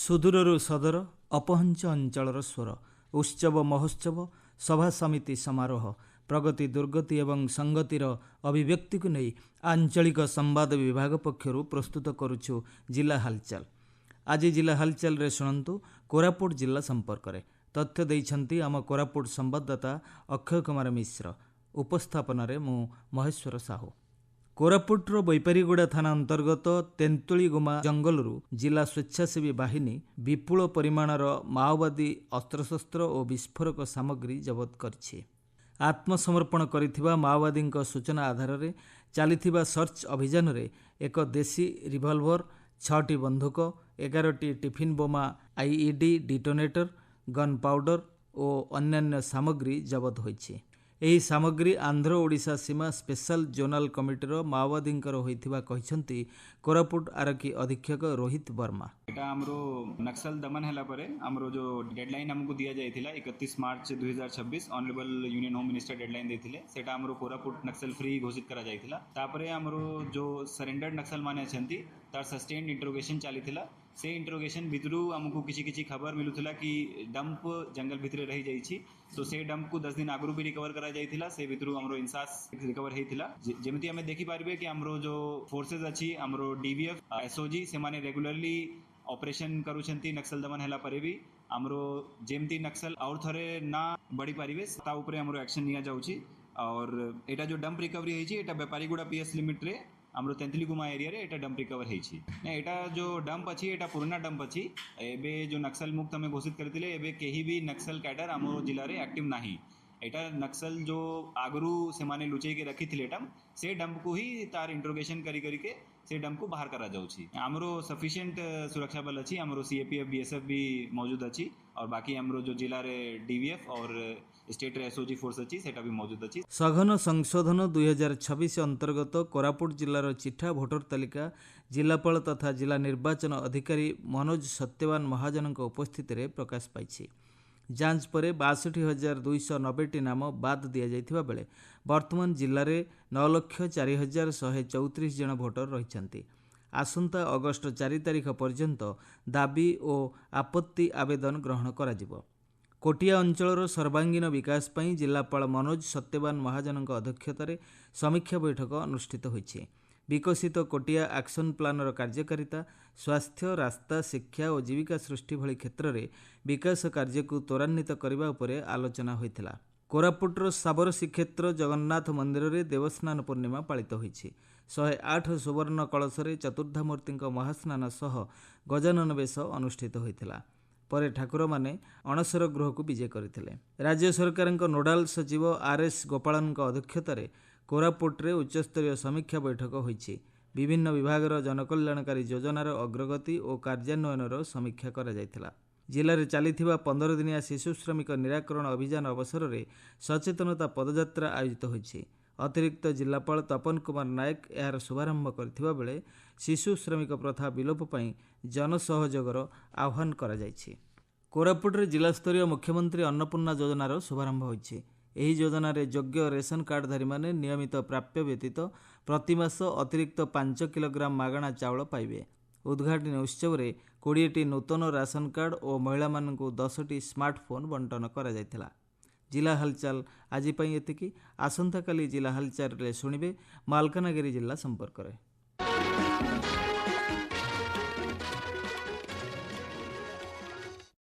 ସୁଦୂରରୁ ସଦର ଅପହଞ୍ଚ ଅଞ୍ଚଳର ସ୍ୱର ଉତ୍ସବ ମହୋତ୍ସବ ସଭା ସମିତି ସମାରୋହ ପ୍ରଗତି ଦୁର୍ଗତି ଏବଂ ସଂଗତିର ଅଭିବ୍ୟକ୍ତିକୁ ନେଇ ଆଞ୍ଚଳିକ ସମ୍ବାଦ ବିଭାଗ ପକ୍ଷରୁ ପ୍ରସ୍ତୁତ କରୁଛୁ ଜିଲ୍ଲା ହାଲଚାଲ। ଆଜି ଜିଲ୍ଲା ହାଲଚାଲରେ ଶୁଣନ୍ତୁ କୋରାପୁଟ ଜିଲ୍ଲା ସମ୍ପର୍କରେ ତଥ୍ୟ ଦେଇଛନ୍ତି ଆମ କୋରାପୁଟ ସମ୍ବାଦଦାତା ଅକ୍ଷୟ କୁମାର ମିଶ୍ର। ଉପସ୍ଥାପନାରେ ମୁଁ ମହେଶ୍ୱର ସାହୁ। କୋରାପୁଟର ବୈପାରିଗୁଡ଼ା ଥାନା ଅନ୍ତର୍ଗତ ତେନ୍ତୁଳିଗୁମା ଜଙ୍ଗଲରୁ ଜିଲ୍ଲା ସ୍ୱେଚ୍ଛାସେବୀ ବାହିନୀ ବିପୁଳ ପରିମାଣର ମାଓବାଦୀ ଅସ୍ତ୍ରଶସ୍ତ୍ର ଓ ବିସ୍ଫୋରକ ସାମଗ୍ରୀ ଜବତ କରିଛି। ଆତ୍ମସମର୍ପଣ କରିଥିବା ମାଓବାଦୀଙ୍କ ସୂଚନା ଆଧାରରେ ଚାଲିଥିବା ସର୍ଚ୍ଚ ଅଭିଯାନରେ ଏକ ଦେଶୀ ରିଭଲଭର, 6ଟି ବନ୍ଧୁକ, 11ଟି ଟିଫିନ୍ ବୋମା, ଆଇଇଡି ଡିଟୋନେଟର, ଗନ୍ ପାଉଡର ଓ ଅନ୍ୟାନ୍ୟ ସାମଗ୍ରୀ ଜବତ ହୋଇଛି। ଏହି ସାମଗ୍ରୀ ଆନ୍ଧ୍ର ଓଡ଼ିଶା ସୀମା ସ୍ପେଶାଲ ଜୋନାଲ କମିଟିର ମାଓବାଦୀଙ୍କର ହୋଇଥିବା କହିଛନ୍ତି କୋରାପୁଟ ଆରକ୍ଷୀ ଅଧୀକ୍ଷକ ରୋହିତ ବର୍ମା। এটা ଆମର ନକ୍ସଲ ଦମନ ହେଲା ପରେ ଆମର ଯୋଉ ଡେଡଲାଇନ୍ ଆମକୁ ଦିଆଯାଇଥିଲା 31 ମାର୍ଚ୍ଚ 2026 ଅନରେବଲ ୟୁନିୟନ ହୋମ ମିନିଷ୍ଟର ଡେଡଲାଇନ୍ ଦେଇଥିଲେ, ସେଟା ଆମର କୋରାପୁଟ ନକ୍ସଲ ଫ୍ରି ଘୋଷିତ କରାଯାଇଥିଲା। ତାପରେ ଆମର ଯୋଉ ସରେଣ୍ଡର୍ଡ ନକ୍ସଲ ମାନେ ଅଛନ୍ତି ତାର ସଷ୍ଟେନ୍ଡ ଇଣ୍ଟରୋଗେସନ ଚାଲିଥିଲା। ସେ ଇଣ୍ଟରୋଗେସନ ଭିତରୁ ଆମକୁ କିଛି ଖବର ମିଳୁଥିଲା କି ଡମ୍ପ ଜଙ୍ଗଲ ଭିତରେ ରହି ଯାଇଛି, ତ ସେ ଡମ୍ପକୁ 10 ଦିନ ଆଗରୁ ବି ରିକଭର କରାଯାଇଥିଲା। ସେ ଭିତରୁ ଆମର ଇନସାସ ରିକଭର ହେଇଥିଲା। ଯେମିତି ଆମେ ଦେଖିପାରିବେ କି ଆମର ଯୋଉ ଫୋର୍ସେସ ଅଛି ଆମର ଡିଭିଏଫ ଏସଓଜି ସେମାନେ ରେଗୁଲାରଲି ଅପରେସନ କରୁଛନ୍ତି। ନକ୍ସଲ ଦମନ ହେଲା ପରେ ବି ଆମର ଯେମିତି ନକ୍ସଲ ଆଉ ଥରେ ନା ବଢି ପାରିବେ ତା ଉପରେ ଆମର ଆକ୍ସନ ନିଆଯାଉଛି। और एटा जो डंप रिकवरी ହେଇଛି ଏଟା ବେପାରୀଗୁଡ଼ା ପିଏସ୍ ଲିମିଟରେ ଆମର ତେନ୍ତୁଳିଗୁମା ଏରିଆରେ ଏଟା ଡମ୍ପ ରିକଭର ହେଇଛି। ଏଟା जो डंप ଅଛି ଏଟା ପୁରୁଣା ଡମ୍ପ ଅଛି। ଏବେ जो नक्सल मुक्त ଆମେ ଘୋଷିତ କରିଥିଲେ ଏବେ କେହି ବି नक्सल କ୍ୟାଡର ଆମ ଜିଲ୍ଲାରେ ଆକ୍ଟିଭ ନାହିଁ। ଏଟା नक्सल जो ଆଗରୁ ସେମାନେ ଲୁଚେଇକି ରଖିଥିଲେ ଡମ୍ପ, ସେ ଡମ୍ପକୁ ହିଁ ତାର ଇଣ୍ଟରୋଗେସନ କରିके से डम्प को बाहर करा जाउछि। हमरो सफिशिएंट सुरक्षा बल अछि, हमरो सीएपीएफ बीएसएफ भी मौजूद अछि और बाकी हमरो जो जिला रे डीवीएफ और स्टेट रे एसओजी फोर्स अछि सेटा भी मौजूद अछि। सघन संशोधन 2026 अंतर्गत कोरापुट जिलार चिठा भोटर तालिका जिलापाल तथा जिला निर्वाचन अधिकारी मनोज सत्यवान महाजनଙ୍କ उपस्थितिରେ प्रकाश पाइछि। जांच पर 62,290ଟି नाम बाद दिया जाइथिबा बेले वर्तमान जिल्ला रे 9,04,134 जन भोटर रहिछन्ति। आसंता अगस्ट 4 तारिख पर्यंत दाबी और आपत्ति आवेदन ग्रहण कराजिबो। कोटिया अंचलर सर्वांगीन विकास पई जिलापाल मनोज सत्यवान महाजनଙ୍କ अध्यक्षतारे समीक्षा बैठक अनुष्ठित होइछि। विकसित कोटिया एक्शन प्लानर कार्यकारिता, स्वास्थ्य, रास्ता, शिक्षा और जीविका सृष्टि भली क्षेत्र में विकास कार्य को त्वरान्वित करने उपरे आलोचना होइथिला। कोरापुटर साबर श्रीक्षेत्र जगन्नाथ मंदिर में देवस्नान पूर्णिमा पालित होइछि। 108 सुवर्ण कलशरे चतुर्धामूर्ति महास्नान सह गजानन बेश अनुष्ठित होइथिला। परे ठाकुर माने अणसर गृह को विजय करथिले। राज्य सरकार नोडाल सचिव आरएस गोपालन अध्यक्षतार कोरापुट्रे उच्चस्तरीय समीक्षा बैठक होइछि। विभिन्न विभागर जनकल्याणकारी योजनार अग्रगति और कार्यान्वयनर समीक्षा करा जायथिला। जिले में चलिथिबा 15 दिनिया शिशु श्रमिक निराकरण अभियान अवसर में सचेतनता पदयात्रा आयोजित होइछि। अतिरिक्त जिलापाल तपन कुमार नायक यार शुभारंभ करथिबा बेले शिशु श्रमिक प्रथा विलोप पई जनसहयोगर आह्वान करा जायछि। कोरापुटरे जिलास्तरीय मुख्यमंत्री अन्नपूर्णा योजनार शुभारंभ होइछि। ଏହି ଯୋଜନାରେ ଯୋଗ୍ୟ ରେସନ କାର୍ଡଧାରୀ ମାନେ ନିୟମିତ ପ୍ରାପ୍ୟ ବ୍ୟତୀତ ପ୍ରତିମାସ ଅତିରିକ୍ତ 5 କିଲୋଗ୍ରାମ ମାଗଣା ଚାଉଳ ପାଇବେ। ଉଦ୍ଘାଟନୀ ଉତ୍ସବରେ 20ଟି ନୂତନ ରାସନ କାର୍ଡ ଓ ମହିଳାମାନଙ୍କୁ 10ଟି ସ୍ମାର୍ଟଫୋନ୍ ବଣ୍ଟନ କରାଯାଇଥିଲା। ଜିଲ୍ଲା ହାଲଚାଲ ଆଜି ପାଇଁ ଏତିକି। ଆସନ୍ତାକାଲି ଜିଲ୍ଲା ହାଲଚାଲରେ ଶୁଣିବେ ମାଲକାନଗିରି ଜିଲ୍ଲା ସମ୍ପର୍କରେ।